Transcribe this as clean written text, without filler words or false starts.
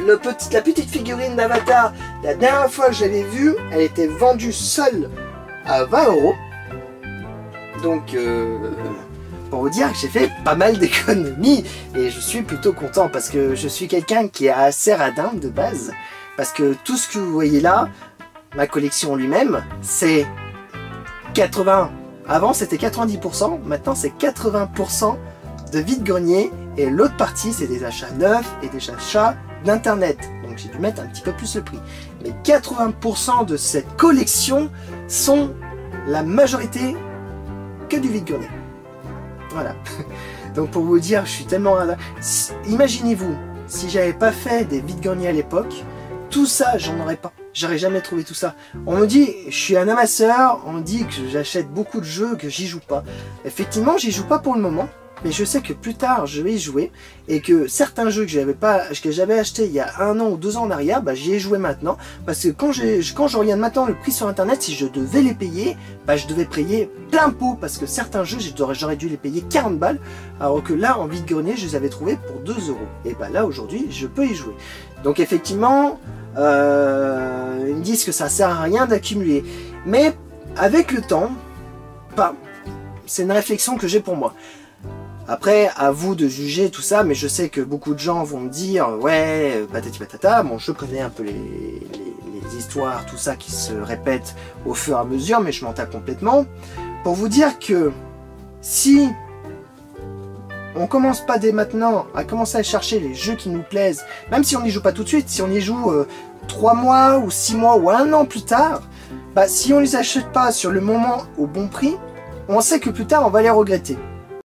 la petite figurine d'Avatar, la dernière fois que je l'avais vue, elle était vendue seule à 20 €. Donc, pour vous dire que j'ai fait pas mal d'économies et je suis plutôt content parce que je suis quelqu'un qui est assez radin de base. Parce que tout ce que vous voyez là, ma collection lui-même, c'est 80. Avant c'était 90%, maintenant c'est 80% de vide-grenier et l'autre partie c'est des achats neufs et des achats d'internet. Donc j'ai dû mettre un petit peu plus le prix. Mais 80% de cette collection sont la majorité que du vide-grenier. Voilà. Donc pour vous dire, je suis tellement radin. Imaginez-vous, si j'avais pas fait des vide-greniers à l'époque, tout ça, j'en aurais pas. J'aurais jamais trouvé tout ça. On me dit, je suis un amasseur, on me dit que j'achète beaucoup de jeux, que j'y joue pas. Effectivement, j'y joue pas pour le moment, mais je sais que plus tard, je vais y jouer, et que certains jeux que j'avais acheté il y a 1 an ou 2 ans en arrière, bah, j'y ai joué maintenant, parce que quand je regarde maintenant le prix sur internet, si je devais les payer, bah, je devais payer plein pot, parce que certains jeux, j'aurais dû les payer 40 balles, alors que là, en vide-grenier, je les avais trouvés pour 2 €. Et bah là, aujourd'hui, je peux y jouer. Donc effectivement, ils me disent que ça sert à rien d'accumuler. Mais avec le temps, bah, c'est une réflexion que j'ai pour moi. Après, à vous de juger tout ça, mais je sais que beaucoup de gens vont me dire « Ouais, patati patata ». Bon, je connais un peu les histoires, tout ça qui se répètent au fur et à mesure, mais je m'en tape complètement. Pour vous dire que si on commence pas dès maintenant à commencer à chercher les jeux qui nous plaisent, même si on n'y joue pas tout de suite, si on y joue 3 mois ou 6 mois ou 1 an plus tard, bah, si on les achète pas sur le moment au bon prix, on sait que plus tard on va les regretter.